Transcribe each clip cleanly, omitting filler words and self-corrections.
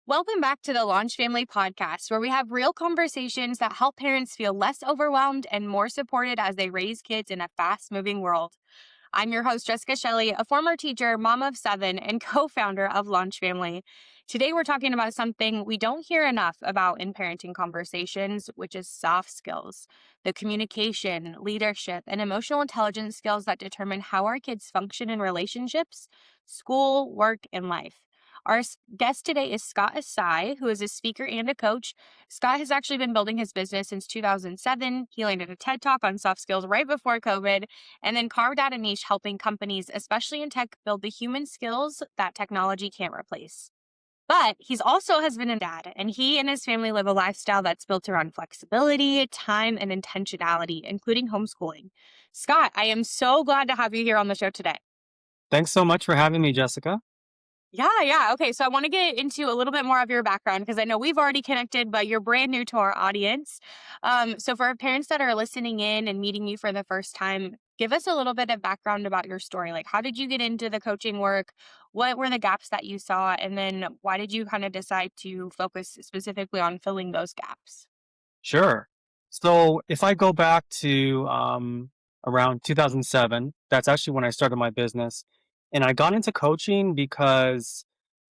Welcome back to the LaunchFamily Podcast, where we have real conversations that help parents feel less overwhelmed and more supported as they raise kids in a fast moving world. I'm your host, Jessica Shelley, a former teacher, mom of seven, and co founder of LaunchFamily. Today, we're talking about something we don't hear enough about in parenting conversations, which is soft skills, the communication, leadership, and emotional intelligence skills that determine how our kids function in relationships, school, work, and life. Our guest today is Scott Asai, who is a speaker and a coach. Scott has actually been building his business since 2007. He landed a TED Talk on soft skills right before COVID, and then carved out a niche helping companies, especially in tech, build the human skills that technology can't replace. But he's also has been a dad, and he and his family live a lifestyle that's built around flexibility, time, and intentionality, including homeschooling. Scott, I am so glad to have you here on the show today. Thanks so much for having me, Jessica. Yeah. Okay, so I want to get into a little bit more of your background because I know we've already connected, but you're brand new to our audience. So for parents that are listening in and meeting you for the first time, give us a little bit of background about your story. Like, how did you get into the coaching work? What were the gaps that you saw? And then why did you kind of decide to focus specifically on filling those gaps? Sure. So if I go back to around 2007, that's actually when I started my business. And I got into coaching because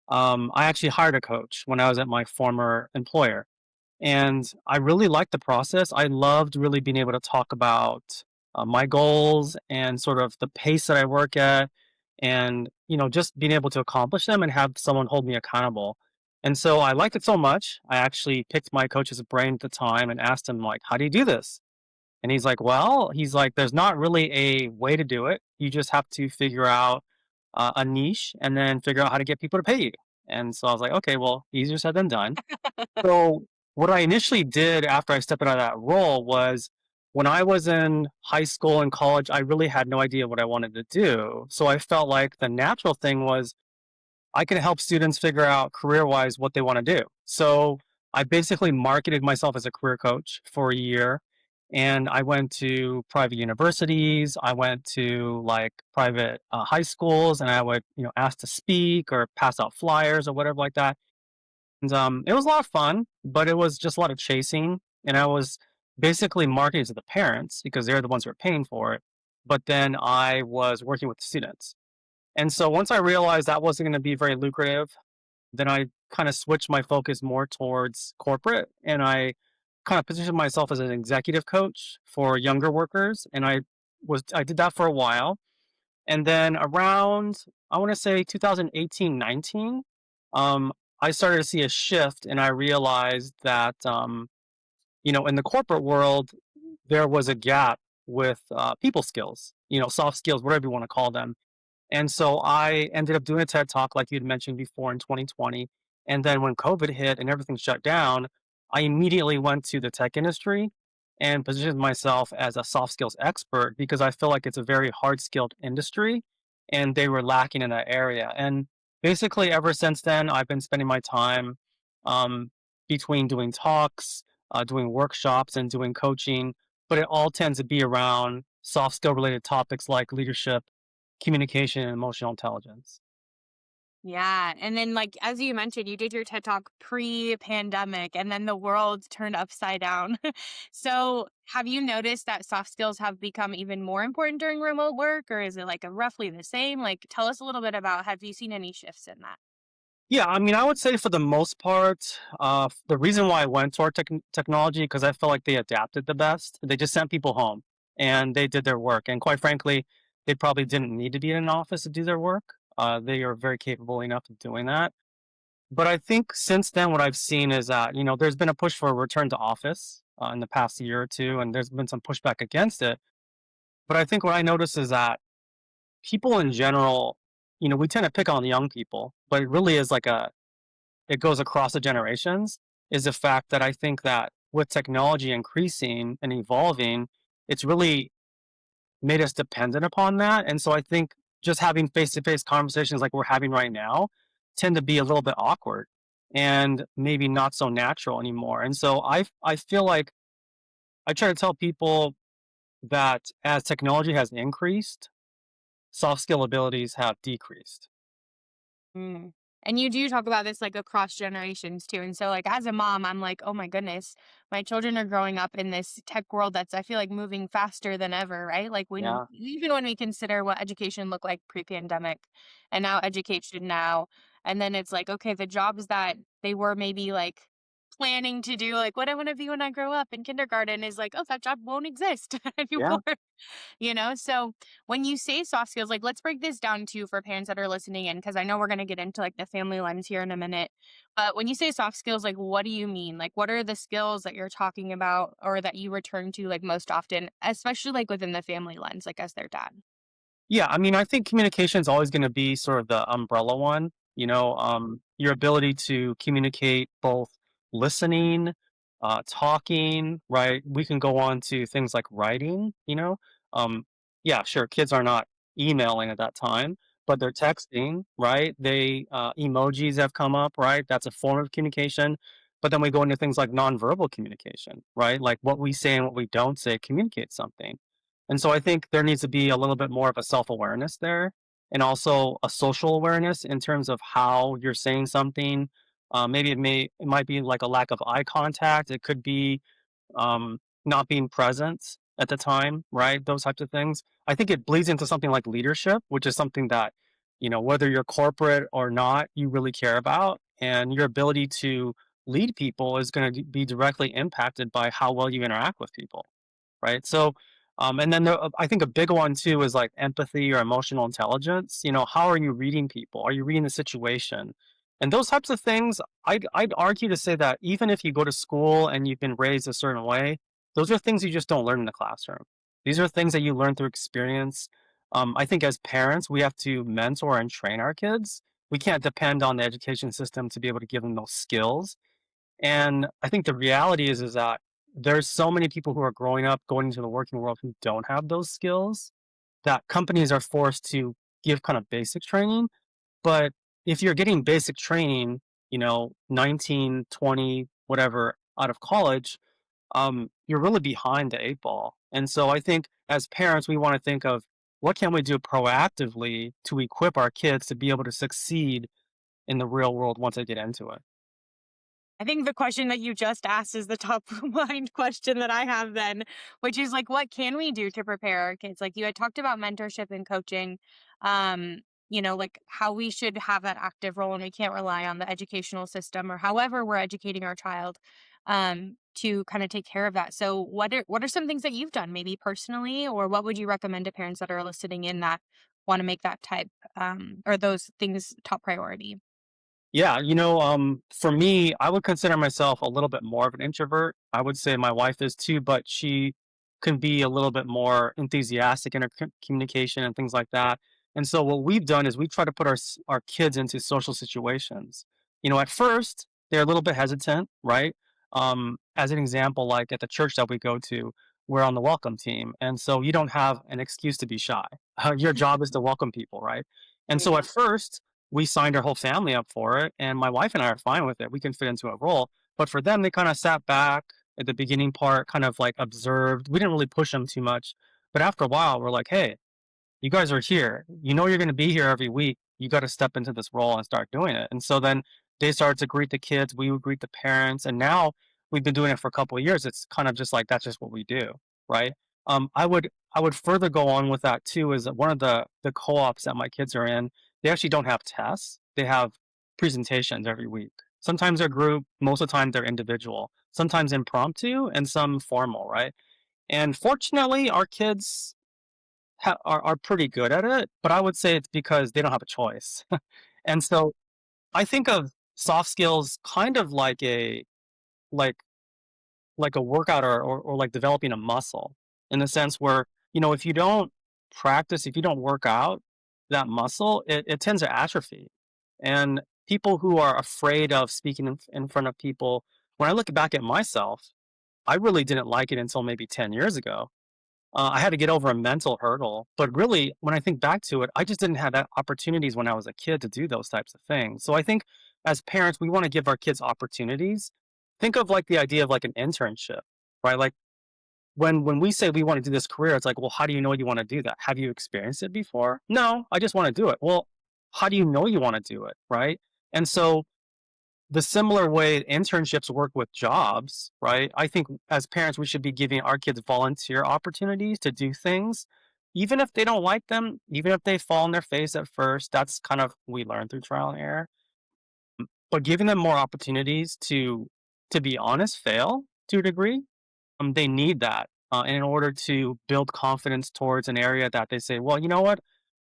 I actually hired a coach when I was at my former employer. And I really liked the process. I loved really being able to talk about my goals and sort of the pace that I work at and, just being able to accomplish them and have someone hold me accountable. And so I liked it so much. I actually picked my coach's brain at the time and asked him, like, how do you do this? And he's like, there's not really a way to do it. You just have to figure out a niche and then figure out how to get people to pay you. And so I was like, okay, well, easier said than done. So, what I initially did after I stepped out of that role was when I was in high school and college, I really had no idea what I wanted to do. So, I felt like the natural thing was I can help students figure out career wise what they want to do. So, I basically marketed myself as a career coach for a year. And I went to private universities. I went to like private high schools, and I would, ask to speak or pass out flyers or whatever like that. And, it was a lot of fun, but it was just a lot of chasing, and I was basically marketing to the parents because they're the ones who are paying for it, but then I was working with the students. And so once I realized that wasn't gonna be very lucrative, then I kinda switched my focus more towards corporate, and I kinda positioned myself as an executive coach for younger workers, and I did that for a while, and then around, I wanna say 2018, 19, um, I started to see a shift and I realized that, in the corporate world, there was a gap with people skills, soft skills, whatever you want to call them. And so I ended up doing a TED Talk, like you'd mentioned before, in 2020. And then when COVID hit and everything shut down, I immediately went to the tech industry and positioned myself as a soft skills expert because I feel like it's a very hard skilled industry and they were lacking in that area. And basically, ever since then, I've been spending my time um, between doing talks, doing workshops, and doing coaching, but it all tends to be around soft skill related topics like leadership, communication, and emotional intelligence. Yeah. And then, like, as you mentioned, you did your TED Talk pre pandemic, and then the world turned upside down. So, have you noticed that soft skills have become even more important during remote work, or is it like a roughly the same? Like, tell us a little bit about have you seen any shifts in that? Yeah, I mean, I would say for the most part, the reason why I went toward technology because I felt like they adapted the best. They just sent people home and they did their work. And quite frankly, they probably didn't need to be in an office to do their work. They are very capable enough of doing that. But I think since then, what I've seen is that, there's been a push for a return to office in the past year or two, and there's been some pushback against it. But I think what I notice is that people in general, we tend to pick on the young people, but it really is like it goes across the generations, is the fact that I think that with technology increasing and evolving, it's really made us dependent upon that. And so I think just having face to face conversations like we're having right now tend to be a little bit awkward and maybe not so natural anymore. And so I feel like I try to tell people that as technology has increased, soft skill abilities have decreased. And you do talk about this like across generations too. And so like as a mom, I'm like, oh my goodness, my children are growing up in this tech world that's I feel like moving faster than ever, right? Like when Yeah. even when we consider what education looked like pre-pandemic and now education now, and then it's like, okay, the jobs that they were maybe like planning to do, like what I want to be when I grow up in kindergarten is like, oh, that job won't exist Yeah. anymore. So when you say soft skills, like let's break this down too for parents that are listening in, because I know we're going to get into like the family lens here in a minute. But when you say soft skills, like what do you mean? Like what are the skills that you're talking about or that you return to like most often, especially like within the family lens, like as their dad? Yeah, I mean, I think communication is always going to be sort of the umbrella one. Your ability to communicate both listening, talking, right? We can go on to things like writing, yeah, sure, kids are not emailing at that time, but they're texting, right? Emojis have come up, right? That's a form of communication. But then we go into things like nonverbal communication, right? Like what we say and what we don't say communicates something. And so I think there needs to be a little bit more of a self-awareness there and also a social awareness in terms of how you're saying something. Maybe it might be like a lack of eye contact. It could be not being present at the time, right? Those types of things. I think it bleeds into something like leadership, which is something that, whether you're corporate or not, you really care about. And your ability to lead people is going to be directly impacted by how well you interact with people, right? So, and then I think a big one too is like empathy or emotional intelligence. How are you reading people? Are you reading the situation? And those types of things, I'd argue to say that even if you go to school and you've been raised a certain way, those are things you just don't learn in the classroom. These are things that you learn through experience. I think as parents, we have to mentor and train our kids. We can't depend on the education system to be able to give them those skills. And I think the reality is that there's so many people who are growing up, going into the working world who don't have those skills that companies are forced to give kind of basic training. But if you're getting basic training, 19, 20, whatever, out of college, you're really behind the eight ball. And so I think as parents, we want to think of what can we do proactively to equip our kids to be able to succeed in the real world once they get into it. I think the question that you just asked is the top of mind question that I have then, which is like, what can we do to prepare our kids? Like you had talked about mentorship and coaching, um, like how we should have that active role and we can't rely on the educational system or however we're educating our child to kind of take care of that. So what are some things that you've done maybe personally, or what would you recommend to parents that are listening in that want to make that type or those things top priority? Yeah, for me, I would consider myself a little bit more of an introvert. I would say my wife is too, but she can be a little bit more enthusiastic in her communication and things like that. And so what we've done is we try to put our kids into social situations. At first they're a little bit hesitant, right? As an example, like at the church that we go to, we're on the welcome team, and so you don't have an excuse to be shy. Your job is to welcome people, right? And so at first we signed our whole family up for it, and my wife and I are fine with it. We can fit into a role. But for them, they kind of sat back at the beginning part, kind of like observed. We didn't really push them too much. But after a while, we're like, hey, you guys are here. You know you're going to be here every week. You got to step into this role and start doing it. And so then they started to greet the kids. We would greet the parents. And now we've been doing it for a couple of years. It's kind of just like that's just what we do, right? I would further go on with that too. Is that one of the co-ops that my kids are in? They actually don't have tests. They have presentations every week. Sometimes they're group. Most of the time they're individual. Sometimes impromptu and some formal, right? And fortunately, our kids are pretty good at it, but I would say it's because they don't have a choice. And so I think of soft skills kind of like like a workout or like developing a muscle in the sense where, if you don't practice, if you don't work out that muscle, it tends to atrophy. And people who are afraid of speaking in front of people, when I look back at myself, I really didn't like it until maybe 10 years ago. I had to get over a mental hurdle, but really, when I think back to it, I just didn't have that opportunities when I was a kid to do those types of things. So I think as parents, we want to give our kids opportunities. Think of like the idea of like an internship, right? Like when we say we want to do this career, it's like, well, how do you know you want to do that? Have you experienced it before? No, I just want to do it. Well, how do you know you want to do it, right? And so the similar way internships work with jobs, right? I think as parents, we should be giving our kids volunteer opportunities to do things, even if they don't like them, even if they fall on their face at first. That's kind of we learn through trial and error. But giving them more opportunities to be honest, fail to a degree. They need that in order to build confidence towards an area that they say, well, you know what?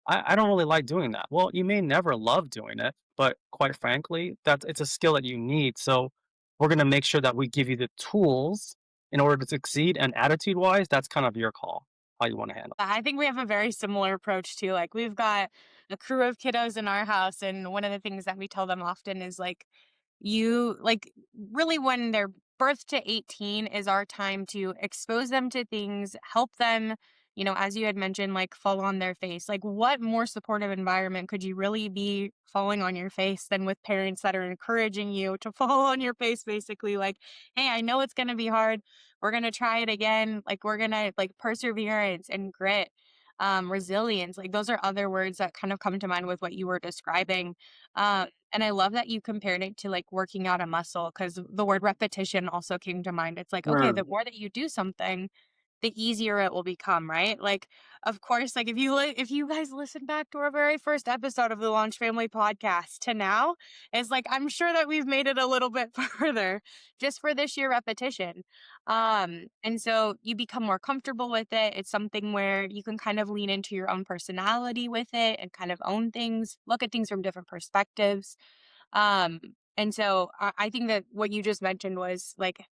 I don't really like doing that. Well, you may never love doing it, but quite frankly, it's a skill that you need. So we're going to make sure that we give you the tools in order to succeed. And attitude wise, that's kind of your call, how you want to handle I think we have a very similar approach too. Like we've got a crew of kiddos in our house, and one of the things that we tell them often is like, you like really when they're birth to 18 is our time to expose them to things, help them, as you had mentioned, like fall on their face. Like, what more supportive environment could you really be falling on your face than with parents that are encouraging you to fall on your face, basically? Like, hey, I know it's going to be hard. We're going to try it again. Like, we're going to like perseverance and grit, resilience. Like, those are other words that kind of come to mind with what you were describing. And I love that you compared it to like working out a muscle, because the word repetition also came to mind. It's like, okay, the it. more that you do something, the easier it will become, right? Like, of course, like if you guys listen back to our very first episode of the Launch Family Podcast to now, it's like I'm sure that we've made it a little bit further just for this year repetition. And so you become more comfortable with it. It's something where you can kind of lean into your own personality with it and kind of own things, look at things from different perspectives. Um, and so I think that what you just mentioned was like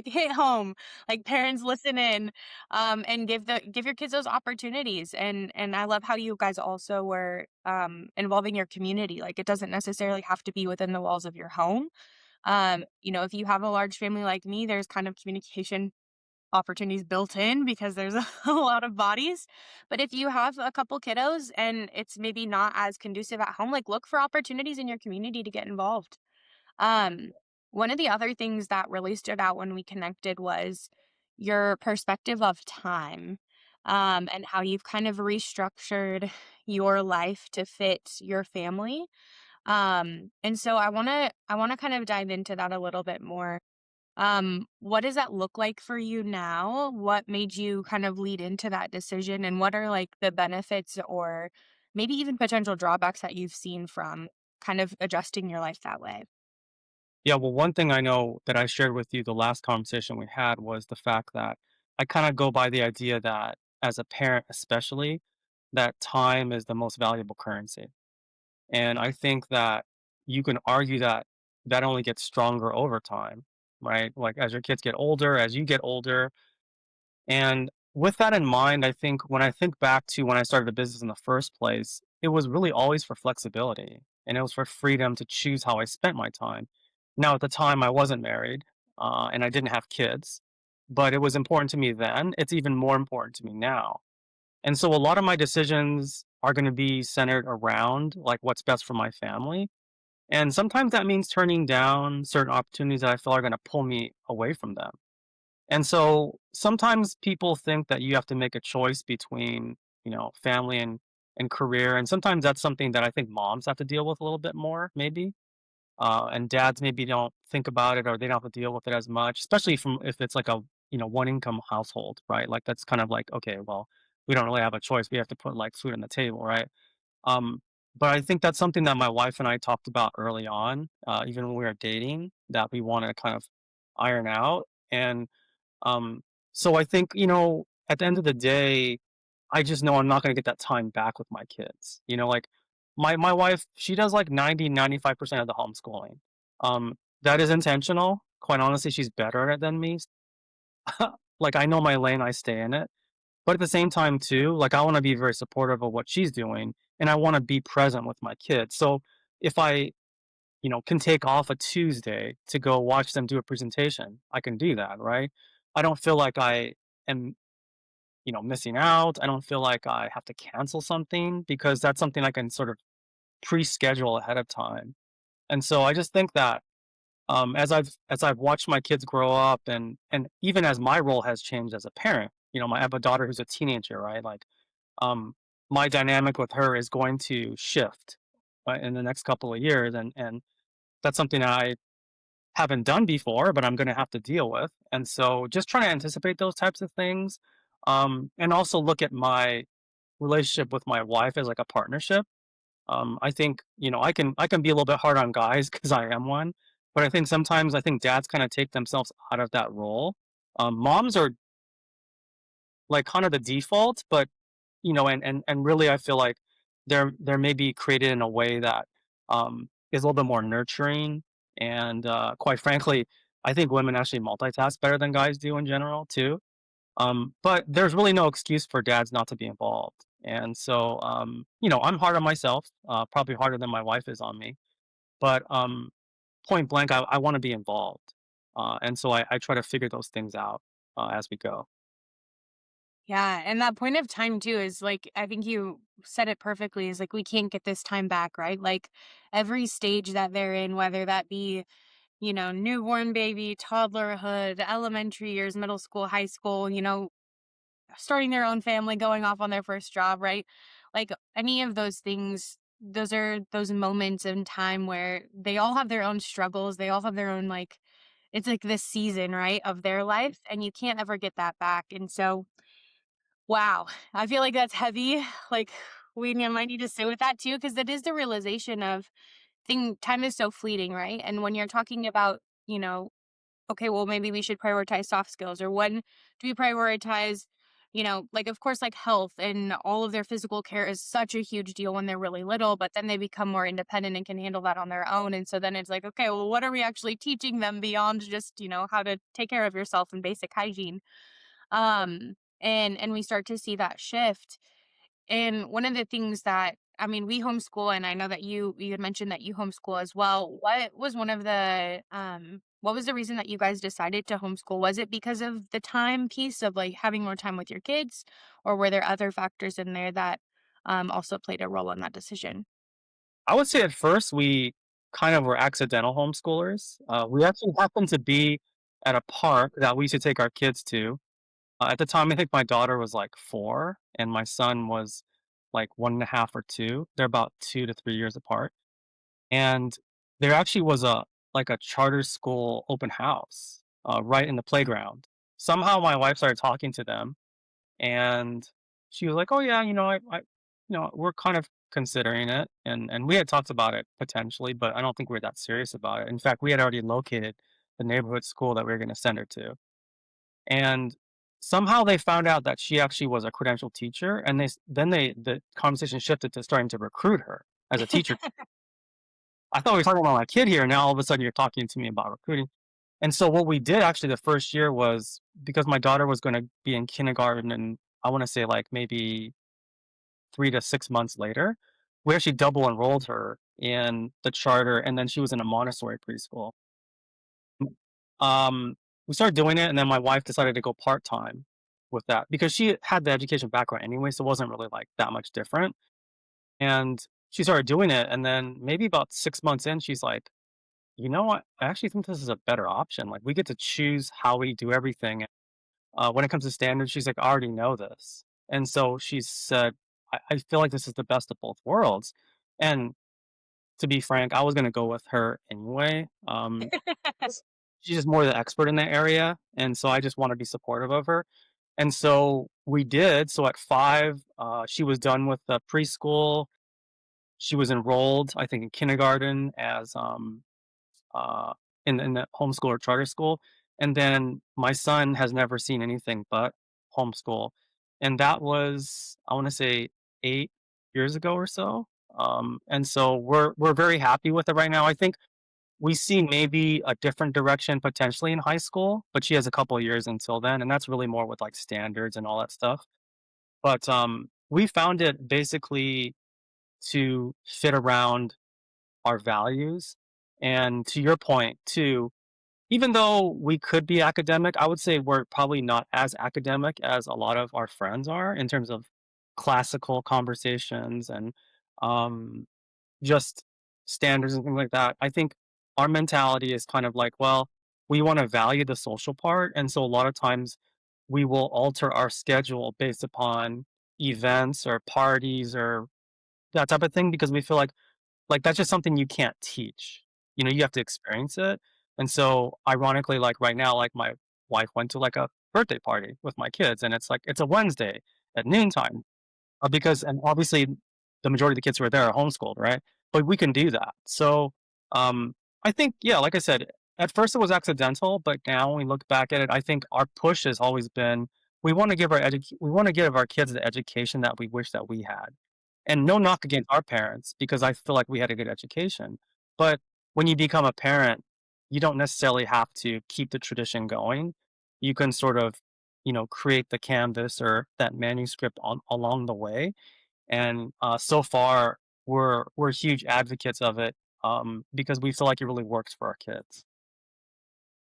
hit home, like parents listen in, and give your kids those opportunities. And I love how you guys also were involving your community. Like, it doesn't necessarily have to be within the walls of your home. If you have a large family like me, there's kind of communication opportunities built in because there's a lot of bodies. But if you have a couple kiddos and it's maybe not as conducive at home, like look for opportunities in your community to get involved. Um, One of the other things that really stood out when we connected was your perspective of time, and how you've kind of restructured your life to fit your family. And so I want to kind of dive into that a little bit more. What does that look like for you now? What made you kind of lead into that decision? And what are like the benefits or maybe even potential drawbacks that you've seen from kind of adjusting your life that way? Yeah, well, one thing I know that I shared with you the last conversation we had was the fact that I kind of go by the idea that as a parent, especially, that time is the most valuable currency. And I think that you can argue that that only gets stronger over time, right? Like as your kids get older, as you get older, and with that in mind, I think when I think back to when I started a business in the first place, it was really always for flexibility and it was for freedom to choose how I spent my time. Now, at the time, I wasn't married and I didn't have kids, but it was important to me then. It's even more important to me now. And so a lot of my decisions are going to be centered around like what's best for my family. And sometimes that means turning down certain opportunities that I feel are going to pull me away from them. And so sometimes people think that you have to make a choice between, family and career. And sometimes that's something that I think moms have to deal with a little bit more, maybe. And dads maybe don't think about it or they don't have to deal with it as much, especially from if it's like a, one income household, right? Like that's kind of like, okay, well, we don't really have a choice. We have to put like food on the table, right? Um, but I think that's something that my wife and I talked about early on, even when we were dating, that we want to kind of iron out. And um, so I think, at the end of the day, I just know I'm not going to get that time back with my kids. Like my wife, she does like 90-95% of the homeschooling. That is intentional. Quite honestly, she's better at it than me. Like I know my lane, I stay in it. But at the same time too, like I want to be very supportive of what she's doing and I want to be present with my kids. So if I, can take off a Tuesday to go watch them do a presentation, I can do that, right? I don't feel like I am, missing out. I don't feel like I have to cancel something because that's something I can sort of pre-schedule ahead of time. And so I just think that as I've watched my kids grow up and even as my role has changed as a parent, I have a daughter who's a teenager, right? Like um my dynamic with her is going to shift in the next couple of years, and that's something I haven't done before, but I'm going to have to deal with. And so, just trying to anticipate those types of things, and also look at my relationship with my wife as like a partnership. I think I can be a little bit hard on guys because I am one, but I think sometimes I think dads kind of take themselves out of that role. Moms are like kind of the default, but and really I feel like they're maybe created in a way that is a little bit more nurturing, and quite frankly, I think women actually multitask better than guys do in general too. But there's really no excuse for dads not to be involved. And so, I'm hard on myself, probably harder than my wife is on me. But point blank, I want to be involved. And so I try to figure those things out as we go. Yeah, and that point of time too is like I think you said it perfectly is like we can't get this time back, right? Like every stage that they're in, whether that be, newborn baby, toddlerhood, elementary years, middle school, high school, starting their own family, going off on their first job, right? Like any of those things, those are those moments in time where they all have their own struggles, they all have their own like it's like this season, right, of their life and you can't ever get that back. And so wow. I feel like that's heavy. Like might need to sit with that too, because that is the realization of time is so fleeting, right? And when you're talking about, okay, well, maybe we should prioritize soft skills or when do we prioritize, like of course, like health and all of their physical care is such a huge deal when they're really little, but then they become more independent and can handle that on their own. And so then it's like, okay, well, what are we actually teaching them beyond just, how to take care of yourself and basic hygiene? And we start to see that shift. And one of the things that I mean, we homeschool, and I know that you had mentioned that you homeschool as well. What was the reason that you guys decided to homeschool? Was it because of the time piece of like having more time with your kids, or were there other factors in there that also played a role in that decision? I would say at first we kind of were accidental homeschoolers. We actually happened to be at a park that we used to take our kids to. At the time, I think my daughter was like 4 and my son was like 1.5 or 2. They're about 2 to 3 years apart. And there actually was a charter school open house, right in the playground. Somehow my wife started talking to them, and she was like, "Oh, yeah, we're kind of considering it." And we had talked about it potentially, but I don't think we were that serious about it. In fact, we had already located the neighborhood school that we were gonna send her to. And somehow they found out that she actually was a credentialed teacher, and the conversation shifted to starting to recruit her as a teacher. I thought we were talking about my kid here, now all of a sudden you're talking to me about recruiting. And so what we did actually the first year was because my daughter was gonna be in kindergarten, and I wanna say, like, maybe 3 to 6 months later, we actually double enrolled her in the charter, and then she was in a Montessori preschool. Um, we started doing it, and then my wife decided to go part-time with that because she had the education background anyway, so it wasn't really, like, that much different, and she started doing it, and then maybe about 6 months in, she's like, "You know what? I actually think this is a better option, like, we get to choose how we do everything." When it comes to standards, she's like, "I already know this." And so she said, "I feel like this is the best of both worlds." And to be frank, I was gonna go with her anyway. She's just more the expert in that area, and so I just wanna be supportive of her. And so we did. So at 5, she was done with the preschool. She was enrolled, I think, in kindergarten as, uh, in the homeschool or charter school, and then my son has never seen anything but homeschool, and that was, I wanna say, 8 years ago or so, and so we're very happy with it right now. I think we see maybe a different direction potentially in high school, but she has a couple of years until then, and that's really more with, like, standards and all that stuff. But, we found it basically to fit around our values, and to your point too, even though we could be academic, I would say we're probably not as academic as a lot of our friends are in terms of classical conversations and, um, just standards and things like that. I think our mentality is kind of like, well, we wanna value the social part, and so a lot of times we will alter our schedule based upon events or parties or that type of thing because we feel like like, that's just something you can't teach. You have to experience it. And so, ironically, like, right now, like, my wife went to, like, a birthday party with my kids, and it's, like, it's a Wednesday at noontime, because and obviously, the majority of the kids who are there are homeschooled, right? But we can do that. So, um, I think, yeah, like I said, at first it was accidental, but now when we look back at it, I think our push has always been, we wanna give our kids the education that we wish that we had. And no knock against our parents, because I feel like we had a good education. But when you become a parent, you don't necessarily have to keep the tradition going. You can sort of, create the canvas or that manuscript along the way. And so far, we're huge advocates of it, because we feel like it really works for our kids.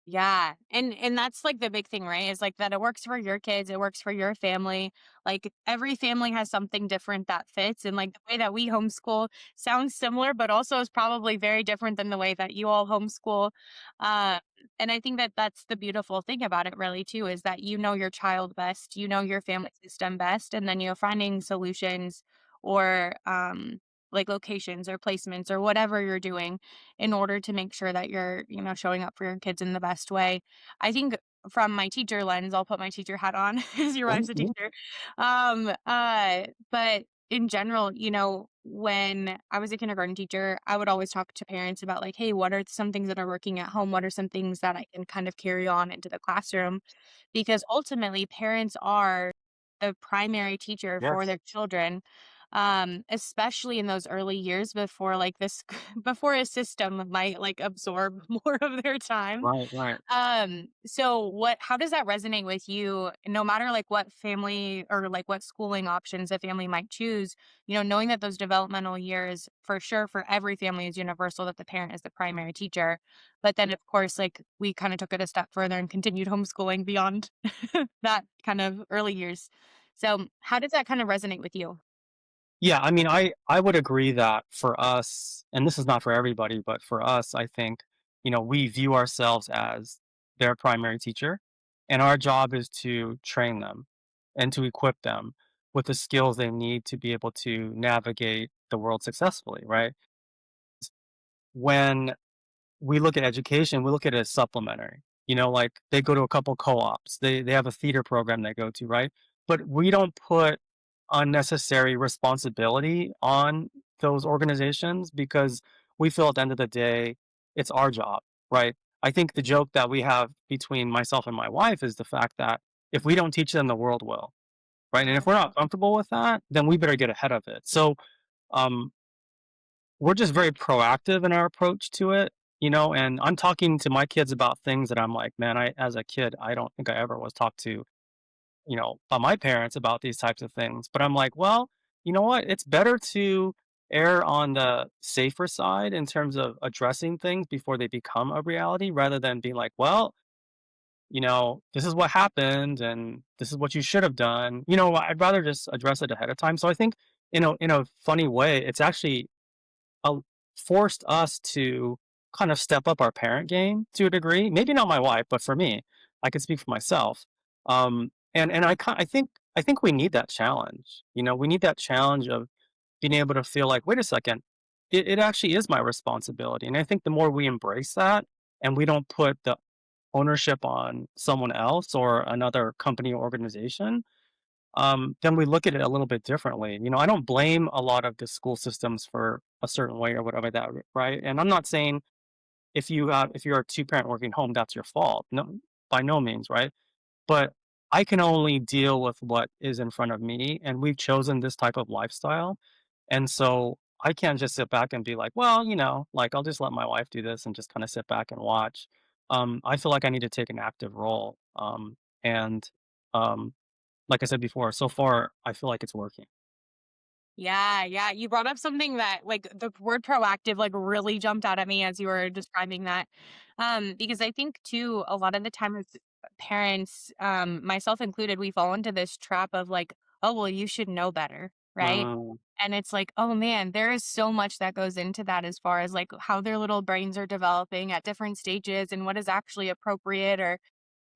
Yeah. And that's like the big thing, right? Is like that it works for your kids, it works for your family. Like every family has something different that fits. And like the way that we homeschool sounds similar, but also is probably very different than the way that you all homeschool. Uh, and I think that that's the beautiful thing about it, really, too, is that you know your child best, you know your family system best, and then you're finding solutions or like locations or placements or whatever you're doing in order to make sure that you're, showing up for your kids in the best way. I think from my teacher lens, I'll put my teacher hat on because your wife's a Mhm. teacher. But in general, when I was a kindergarten teacher, I would always talk to parents about like, hey, what are some things that are working at home? What are some things that I can kind of carry on into the classroom? Because ultimately, parents are the primary teacher for Yes. their children, especially in those early years before like this before a system might like absorb more of their time. Right, right. So how does that resonate with you, no matter like what family or like what schooling options a family might choose, knowing that those developmental years for sure for every family is universal, that the parent is the primary teacher. But then of course, like we kind of took it a step further and continued homeschooling beyond that kind of early years. So how does that kind of resonate with you? Yeah, I mean, I would agree that for us, and this is not for everybody, but for us, I think, we view ourselves as their primary teacher, and our job is to train them and to equip them with the skills they need to be able to navigate the world successfully, right? When we look at education, we look at it as supplementary. Like they go to a couple co-ops, they have a theater program they go to, right? But we don't put unnecessary responsibility on those organizations, because we feel at the end of the day, it's our job, right? I think the joke that we have between myself and my wife is the fact that if we don't teach them, the world will, right? And if we're not comfortable with that, then we better get ahead of it. So, um, we're just very proactive in our approach to it, and I'm talking to my kids about things that I'm like, man, as a kid, I don't think I ever was talked to, by my parents about these types of things. But I'm like, well, you know what? It's better to err on the safer side in terms of addressing things before they become a reality, rather than being like, well, this is what happened and this is what you should have done. I'd rather just address it ahead of time. So I think, in a funny way, it's actually uh, forced us to kind of step up our parent game to a degree. Maybe not my wife, but for me, I can speak for myself. And I think we need that challenge. We need that challenge of being able to feel like, wait a second, it actually is my responsibility. And I think the more we embrace that, and we don't put the ownership on someone else or another company or organization, then we look at it a little bit differently. I don't blame a lot of the school systems for a certain way or whatever that, right? And I'm not saying if you're a two parent working home, that's your fault. No, by no means, right? But I can only deal with what is in front of me, and we've chosen this type of lifestyle, and so I can't just sit back and be like, well, like I'll just let my wife do this and just kind of sit back and watch. I feel like I need to take an active role, and um, like I said before, so far, I feel like it's working. Yeah, yeah. You brought up something that like the word proactive like really jumped out at me as you were describing that. Because I think too a lot of the time as parents, myself included, we fall into this trap of like, oh well, you should know better, right? Mm, And it's like, oh man, there is so much that goes into that as far as like how their little brains are developing at different stages and what is actually appropriate or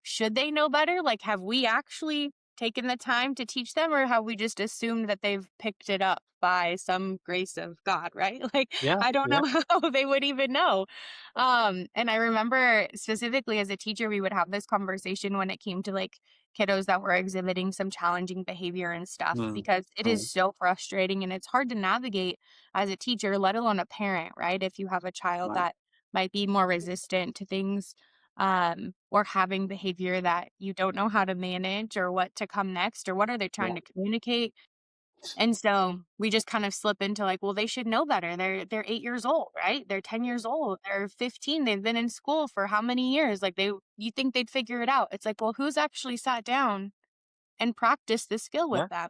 should they know better? Like, have we actually taken the time to teach them, or have we just assumed that they've picked it up by some grace of God, right? Like, Yeah, I don't yeah, know how they would even know. And I remember specifically as a teacher, we would have this conversation when it came to like kiddos that were exhibiting some challenging behavior and stuff, mm, because it is mm, so frustrating and it's hard to navigate as a teacher, let alone a parent, right? If you have a child right, that might be more resistant to things, or having behavior that you don't know how to manage or what to come next or what are they yeah, trying to communicate. And so we just kind of slip into like, well, they should know better. They're 8 years old, right? They're 10 years old. They're 15. They've been in school for how many years? Like you think they'd figure it out. It's like, well, who's actually sat down and practiced this skill with yeah, them?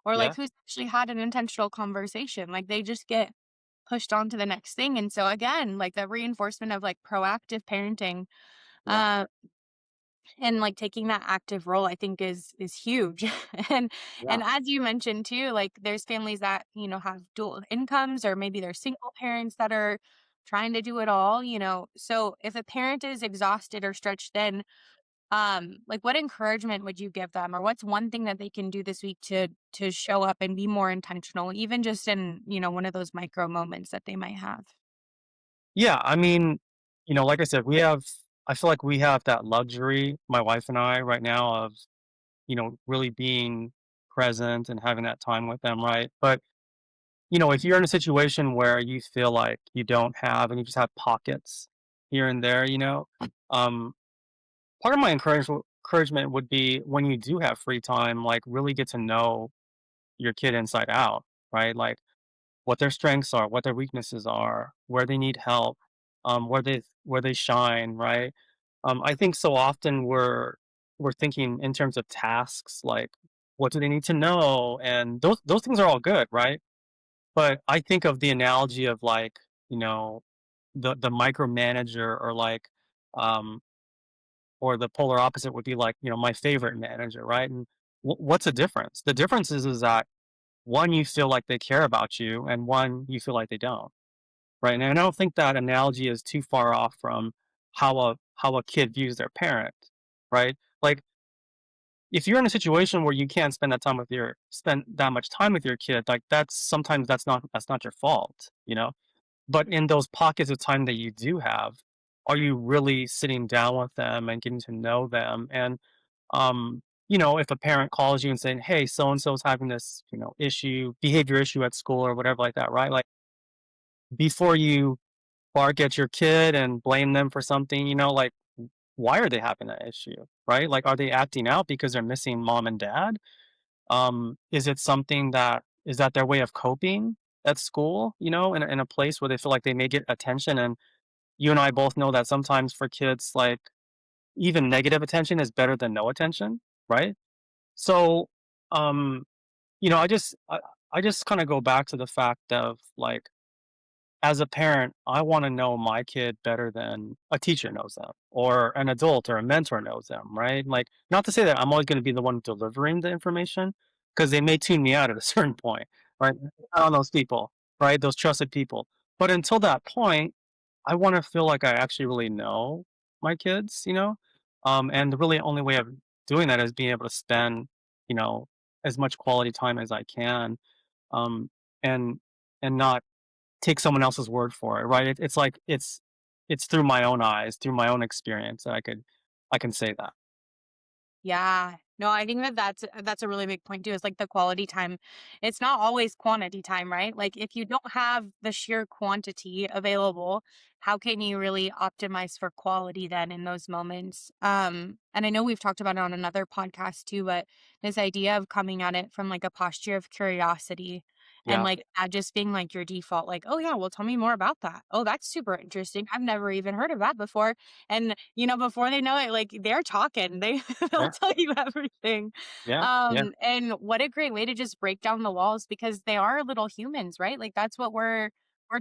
Or like yeah, who's actually had an intentional conversation? Like they just get pushed on to the next thing. And so again, like the reinforcement of like proactive parenting, yeah, uh, and like taking that active role, I think is huge. and yeah. and as you mentioned too, like there's families that have dual incomes, or maybe they're single parents that are trying to do it all. So if a parent is exhausted or stretched thin, like what encouragement would you give them, or what's one thing that they can do this week to show up and be more intentional, even just in one of those micro moments that they might have? Yeah, I mean, like I said, I feel like we have that luxury, my wife and I, right now, of, really being present and having that time with them, right? But, if you're in a situation where you feel like you don't have and you just have pockets here and there, um, part of my encouragement would be when you do have free time, like really get to know your kid inside out, right? Like what their strengths are, what their weaknesses are, where they need help, where they shine, right? I think so often we're thinking in terms of tasks, like what do they need to know, and those things are all good, right? But I think of the analogy of like you know the micromanager, or like um, or the polar opposite would be like my favorite manager, right? And what's the difference? The difference is that one, you feel like they care about you, and one, you feel like they don't, right? And I don't think that analogy is too far off from how a kid views their parent, right? Like if you're in a situation where you can't spend that much time with your kid, like that's not your fault, But in those pockets of time that you do have, are you really sitting down with them and getting to know them? And if a parent calls you and saying, "Hey, so and so is having this, behavior issue at school or whatever like that," right? Like before you bark at your kid and blame them for something, like why are they having that issue, right? Like, are they acting out because they're missing mom and dad? Is that their way of coping at school? In a place where they feel like they may get attention, and you and I both know that sometimes for kids, like even negative attention is better than no attention, right? So, um, I just kind of go back to the fact of like, as a parent, I want to know my kid better than a teacher knows them, or an adult or a mentor knows them, right? Like, not to say that I'm always going to be the one delivering the information, because they may tune me out at a certain point, right? On those people, right? Those trusted people. But until that point, I want to feel like I actually really know my kids, and the really only way of doing that is being able to spend, you know, as much quality time as I can, um, and not take someone else's word for it, right? It's like it's through my own eyes, through my own experience that I can say that. Yeah. No, I think that that's a really big point too. Is like the quality time. It's not always quantity time, right? Like if you don't have the sheer quantity available, how can you really optimize for quality then in those moments? And I know we've talked about it on another podcast too, but this idea of coming at it from like a posture of curiosity, and Yeah, like not just being like your default, like, oh yeah, well tell me more about that. Oh, that's super interesting. I've never even heard of that before. And, before they know it, like they're talking, they'll yeah, tell you everything. yeah, yeah, And what a great way to just break down the walls, because they are little humans, right? Like that's what we're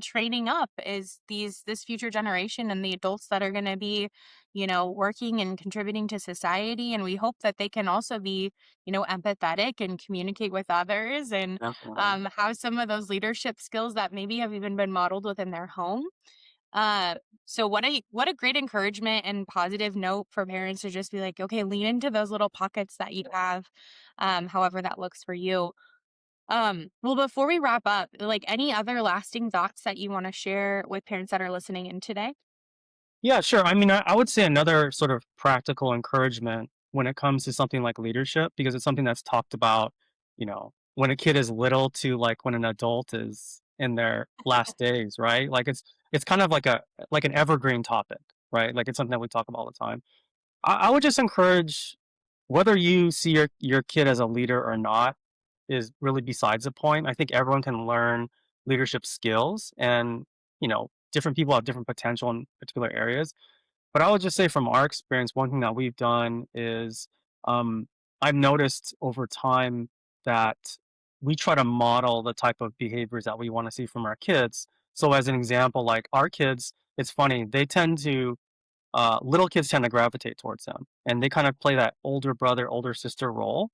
training up, is this future generation and the adults that are going to be, working and contributing to society. And we hope that they can also be, empathetic and communicate with others, and definitely. have some of those leadership skills that maybe have even been modeled within their home. Uh, so what a great encouragement and positive note for parents to just be like, okay, lean into those little pockets that you have, however that looks for you. Well, before we wrap up, like any other lasting thoughts that you want to share with parents that are listening in today? Yeah, sure. I mean, I would say another sort of practical encouragement when it comes to something like leadership, because it's something that's talked about, when a kid is little to like when an adult is in their last days, right? Like it's kind of like an evergreen topic, right? Like it's something that we talk about all the time. I would just encourage whether you see your kid as a leader or not is really besides the point. I think everyone can learn leadership skills, and different people have different potential in particular areas. But I would just say from our experience, one thing that we've done is um, I've noticed over time that we try to model the type of behaviors that we want to see from our kids. So, as an example, like our kids, it's funny, they tend to little kids tend to gravitate towards them, and they kind of play that older brother, older sister role.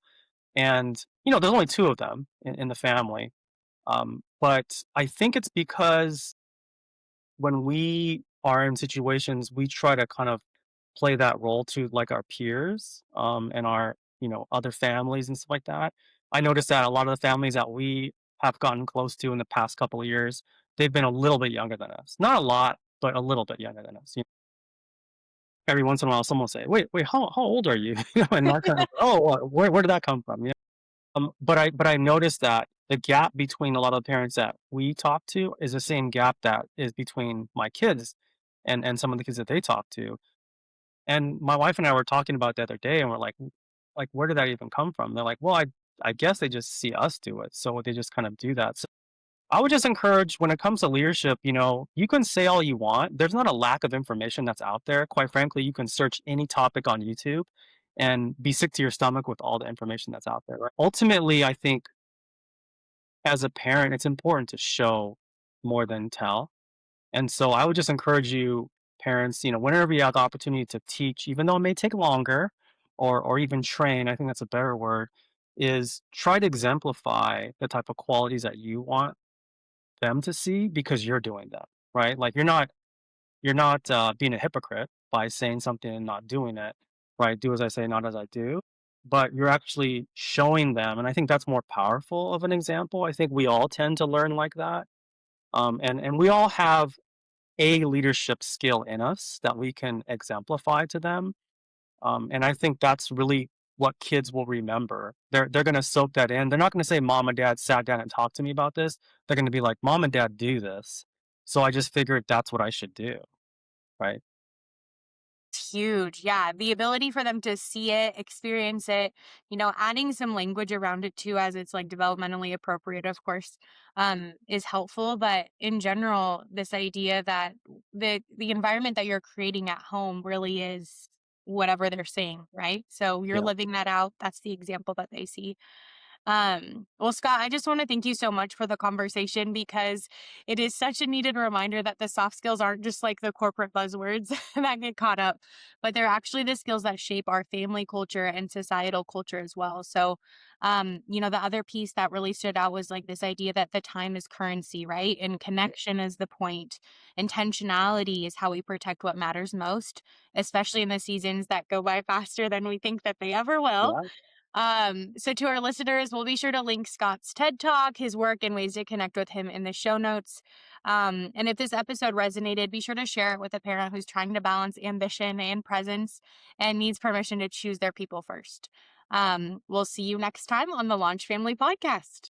And there's only two of them in the family, but I think it's because when we are in situations, we try to kind of play that role to like our peers, and our other families and stuff like that. I noticed that a lot of the families that we have gotten close to in the past couple of years, they've been a little bit younger than us. Not a lot, but a little bit younger than us. Every once in a while, someone will say, "Wait, how old are you?" And I kind of, "Oh, where did that come from?" But I noticed that the gap between a lot of the parents that we talk to is the same gap that is between my kids and some of the kids that they talk to. And my wife and I were talking about it the other day, and we're like, where did that even come from? They're like, well, I guess they just see us do it, so they just kind of do that. So I would just encourage when it comes to leadership, you can say all you want. There's not a lack of information that's out there. Quite frankly, you can search any topic on YouTube and be sick to your stomach with all the information that's out there. Right? Ultimately, I think as a parent, it's important to show more than tell. And so I would just encourage you, parents, whenever you have the opportunity to teach, even though it may take longer, or even train, I think that's a better word, is try to exemplify the type of qualities that you want them to see because you're doing them, right? Like you're not being a hypocrite by saying something and not doing it, right? Do as I say, not as I do. But you're actually showing them, and I think that's more powerful of an example. I think we all tend to learn like that, and we all have a leadership skill in us that we can exemplify to them. And I think that's really what kids will remember. They're going to soak that in. They're not going to say, "Mom and Dad sat down and talked to me about this." They're going to be like, "Mom and Dad do this, so I just figured that's what I should do." Right? It's huge. Yeah. The ability for them to see it, experience it, adding some language around it too, as it's like developmentally appropriate, of course, is helpful. But in general, this idea that the environment that you're creating at home really is whatever they're saying, right? So you're Yeah. living that out. That's the example that they see. Well, Scott, I just want to thank you so much for the conversation because it is such a needed reminder that the soft skills aren't just like the corporate buzzwords that get caught up, but they're actually the skills that shape our family culture and societal culture as well. So, the other piece that really stood out was like this idea that the time is currency, right? And connection is the point. Intentionality is how we protect what matters most, especially in the seasons that go by faster than we think that they ever will. Yeah. So to our listeners, we'll be sure to link Scott's TED Talk, his work, and ways to connect with him in the show notes. And if this episode resonated, be sure to share it with a parent who's trying to balance ambition and presence and needs permission to choose their people first. We'll see you next time on the Launch Family Podcast.